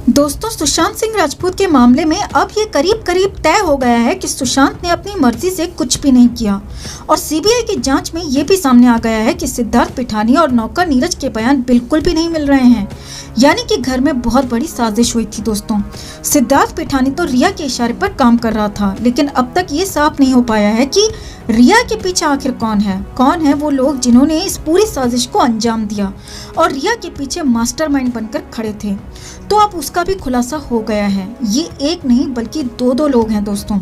दोस्तों, सुशांत सिंह राजपूत के मामले में अब ये करीब करीब तय हो गया है कि सुशांत ने अपनी मर्जी से कुछ भी नहीं किया और सीबीआई की जांच में ये भी सामने आ गया है कि सिद्धार्थ पिठानी और नौकर नीरज के बयान बिल्कुल भी नहीं मिल रहे हैं। यानी कि घर में बहुत बड़ी साजिश हुई थी। दोस्तों, सिद्धार्थ पिठानी तो रिया के इशारे पर काम कर रहा था, लेकिन अब तक ये साफ नहीं हो पाया है कि रिया के पीछे आखिर कौन है वो लोग जिन्होंने इस पूरी साजिश को अंजाम दिया और रिया के पीछे मास्टरमाइंड बनकर खड़े थे। तो अब उसका भी खुलासा हो गया है। ये एक नहीं बल्कि दो लोग हैं। दोस्तों,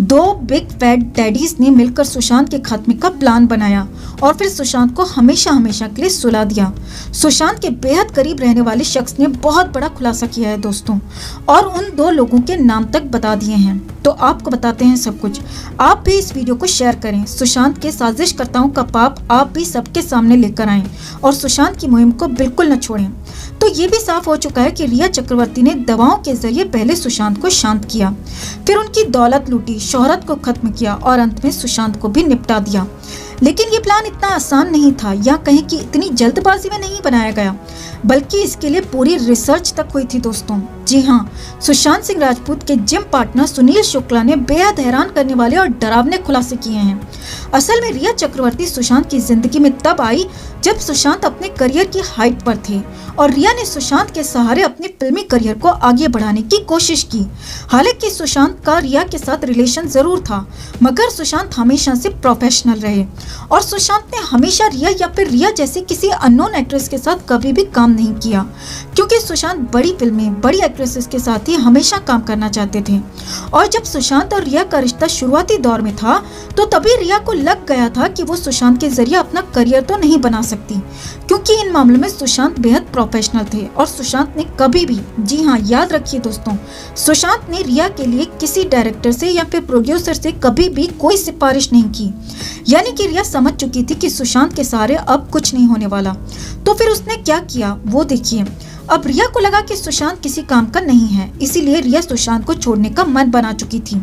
दो बिग फैट डैडीज ने मिलकर सुशांत के खात्मे का प्लान बनाया और फिर सुशांत को हमेशा के लिए सुला दिया। सुशांत के बेहद करीब रहने वाले शख्स ने बहुत बड़ा खुलासा किया है दोस्तों, और उन दो लोगों के नाम तक बता दिए हैं। तो आपको बताते हैं सब कुछ। आप भी इस वीडियो को शेयर करें। सुशांत के साजिशकर्ताओं का पाप आप भी सबके सामने लेकर आएं और सुशांत की मुहिम को बिल्कुल न छोड़ें। तो ये भी साफ हो चुका है कि रिया चक्रवर्ती ने दवाओं के जरिए पहले सुशांत को शांत किया, फिर उनकी दौलत लूटी, शोहरत को खत्म किया और अंत में सुशांत को भी निपटा दिया। लेकिन ये प्लान इतना आसान नहीं था, या कहें कि इतनी जल्दबाजी में नहीं बनाया गया, बल्कि इसके लिए पूरी रिसर्च तक हुई थी। दोस्तों, जी हाँ, सुशांत सिंह राजपूत के जिम पार्टनर सुनील शुक्ला ने बेहद हैरान करने वाले और डरावने खुलासे किए हैं। असल में रिया चक्रवर्ती सुशांत की जिंदगी में तब आई जब सुशांत अपने करियर की हाइट पर थे और रिया ने सुशांत के सहारे अपने फिल्मी करियर को आगे बढ़ाने की कोशिश की। हालांकि सुशांत का रिया के साथ रिलेशन जरूर था, मगर सुशांत हमेशा से प्रोफेशनल रहे और सुशांत ने हमेशा रिया या फिर रिया जैसे किसी अननोन एक्ट्रेस के साथ कभी भी काम नहीं किया, क्योंकि सुशांत बड़ी फिल्में, बड़ी एक्ट्रेसेस के साथ ही हमेशा काम करना चाहते थे। और जब सुशांत और रिया का रिश्ता शुरुआती दौर में था, तो तभी रिया को लग गया था कि वो सुशांत के जरिए अपना करियर तो नहीं बना सकती, क्योंकि इन मामलों में सुशांत बेहद प्रोफेशनल थे और सुशांत ने कभी भी, जी हाँ याद रखिए दोस्तों, सुशांत ने रिया के लिए किसी डायरेक्टर से या फिर प्रोड्यूसर से कभी भी कोई सिफारिश नहीं की। यानी कि रिया समझ चुकी थी कि सुशांत के सहारे अब कुछ नहीं होने वाला। तो फिर उसने क्या किया वो देखिए। अब रिया को लगा कि सुशांत किसी काम का नहीं है, इसीलिए रिया सुशांत को छोड़ने का मन बना चुकी थी।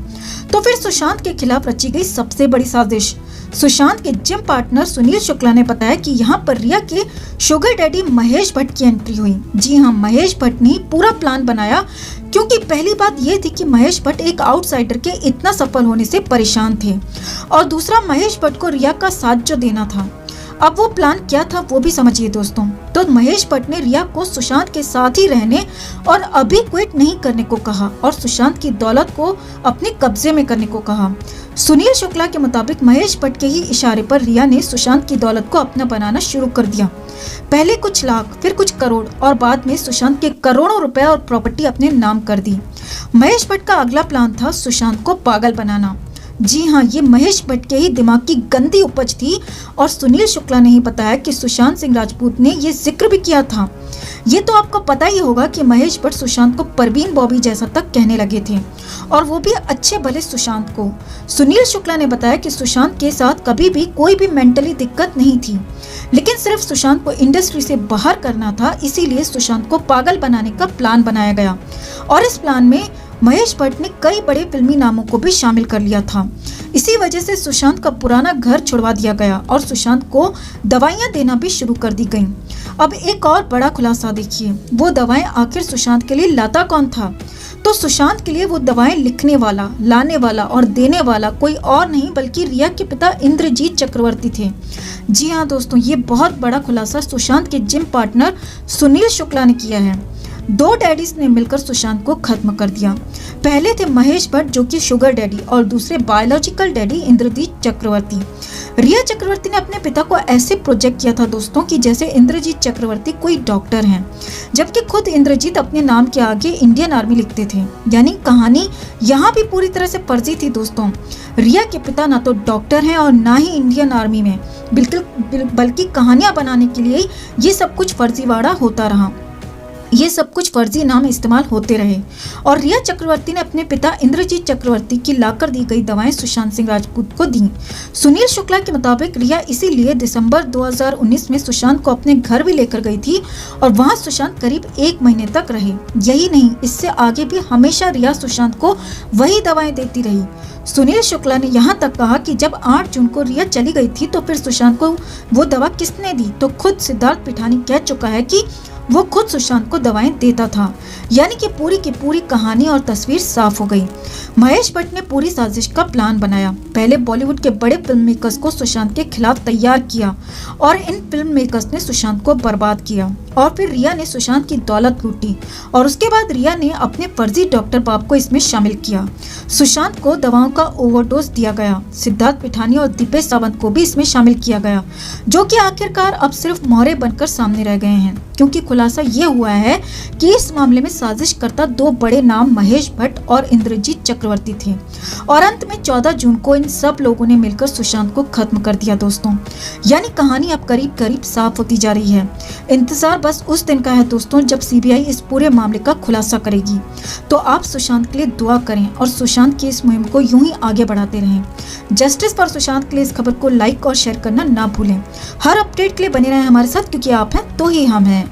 तो फिर सुशांत के खिलाफ रची गई सबसे बड़ी साजिश। सुशांत के जिम पार्टनर सुनील शुक्ला ने बताया कि यहाँ पर रिया के शुगर डैडी महेश भट्ट की एंट्री हुई। जी हाँ, महेश भट्ट ने पूरा प्लान बनाया, क्योंकि पहली बात यह थी कि महेश भट्ट एक आउटसाइडर के इतना सफल होने से परेशान थे, और दूसरा महेश भट्ट को रिया का साथ जो देना था। अब वो प्लान क्या था वो भी समझिए दोस्तों। तो महेश भट्ट ने रिया को सुशांत के साथ ही रहने और अभी क्विट नहीं करने को कहा और सुशांत की दौलत को अपने कब्जे में करने को कहा। सुनील शुक्ला के मुताबिक महेश भट्ट के ही इशारे पर रिया ने सुशांत की दौलत को अपना बनाना शुरू कर दिया। पहले कुछ लाख, फिर कुछ करोड़ और बाद में सुशांत के करोड़ों रुपए और प्रॉपर्टी अपने नाम कर दी। महेश भट्ट का अगला प्लान था सुशांत को पागल बनाना। जी हाँ, ये महेश भट्ट के ही दिमाग की गंदी उपज थी और सुनील शुक्ला ने ही बताया कि सुशांत सिंह राजपूत ने ये जिक्र भी किया था। ये तो आपको पता ही होगा कि महेश भट्ट सुशांत को परवीन बॉबी जैसा तक कहने लगे थे, और वो भी अच्छे भले सुशांत को। सुनील शुक्ला ने बताया कि सुशांत के साथ कभी भी कोई भी मेंटली दिक्कत नहीं थी, लेकिन सिर्फ सुशांत को इंडस्ट्री से बाहर करना था, इसीलिए सुशांत को पागल बनाने का प्लान बनाया गया। और इस प्लान में महेश भट्ट ने कई बड़े फिल्मी नामों को भी शामिल कर लिया था। इसी वजह से सुशांत का पुराना घर छुड़वा दिया गया और सुशांत को दवाइयां देना भी शुरू कर दी गईं। अब एक और बड़ा खुलासा देखिए, वो दवाएं आखिर सुशांत के लिए लाता कौन था? तो सुशांत के लिए वो दवाएं लिखने वाला, लाने वाला और देने वाला कोई और नहीं बल्कि रिया के पिता इंद्रजीत चक्रवर्ती थे। जी हाँ दोस्तों, ये बहुत बड़ा खुलासा सुशांत के जिम पार्टनर सुनील शुक्ला ने किया है। दो डैडीज ने मिलकर सुशांत को खत्म कर दिया। पहले थे महेश भट्ट जो कि शुगर डैडी, और दूसरे बायोलॉजिकल डैडी इंद्रजीत चक्रवर्ती। रिया चक्रवर्ती ने अपने पिता को ऐसे प्रोजेक्ट किया था दोस्तों कि जैसे इंद्रजीत चक्रवर्ती कोई डॉक्टर हैं, जबकि खुद इंद्रजीत अपने नाम के आगे इंडियन आर्मी लिखते थे। यानी कहानी यहाँ भी पूरी तरह से फर्जी थी दोस्तों। रिया के पिता ना तो डॉक्टर हैं और ना ही इंडियन आर्मी में, बल्कि कहानियां बनाने के लिए ये सब कुछ फर्जीवाड़ा होता रहा। ये सब कुछ फर्जी नाम इस्तेमाल होते रहे और रिया चक्रवर्ती ने अपने पिता इंद्रजीत चक्रवर्ती की लाकर दी गई दवाएं सुशांत सिंह राजपूत को दी। सुनील शुक्ला के मुताबिक रिया इसीलिए दिसंबर 2019 में सुशांत को अपने घर भी लेकर गई थी और वहां सुशांत करीब 1 महीने तक रहे। यही नहीं, इससे आगे भी हमेशा रिया सुशांत को वही दवाएं देती रही। सुनील शुक्ला ने यहाँ तक कहा कि जब 8 जून को रिया चली गई थी तो फिर सुशांत को वो दवा किसने दी? तो खुद सिद्धार्थ पिठानी कह चुका है कि वो खुद सुशांत को दवाएं देता था। यानी कि पूरी की पूरी कहानी और तस्वीर साफ हो गई। महेश भट्ट ने पूरी साजिश का प्लान बनाया। पहले बॉलीवुड के बड़े फिल्म मेकर्स को सुशांत के खिलाफ तैयार किया और इन फिल्म मेकर्स ने सुशांत को बर्बाद किया। और फिर रिया ने सुशांत की दौलत लूटी और उसके बाद रिया ने अपने फर्जी डॉक्टर बाप को इसमें शामिल किया। सुशांत को दवाओं का ओवरडोज दिया गया। सिद्धार्थ पिठानी और दीपेश सावंत को भी इसमें शामिल किया गया, जो कि आखिरकार अब सिर्फ मोहरे बनकर सामने रह गए हैं, क्योंकि खुलासा ये हुआ है कि इस मामले में साजिश करता दो बड़े नाम महेश भट्ट और इंद्रजीत चक्रवर्ती थे। और अंत में 14 जून को इन सब लोगों ने मिलकर सुशांत को खत्म कर दिया दोस्तों। यानी कहानी अब करीब करीब साफ होती जा रही है। इंतजार बस उस दिन का है दोस्तों जब सीबीआई इस पूरे मामले का खुलासा करेगी। तो आप सुशांत के लिए दुआ करें और सुशांत की इस मुहिम को यूं ही आगे बढ़ाते रहें। जस्टिस फॉर सुशांत के लिए इस खबर को लाइक और शेयर करना ना भूलें। हर अपडेट के लिए बने रहें हमारे साथ, क्योंकि आप हैं तो ही हम हैं।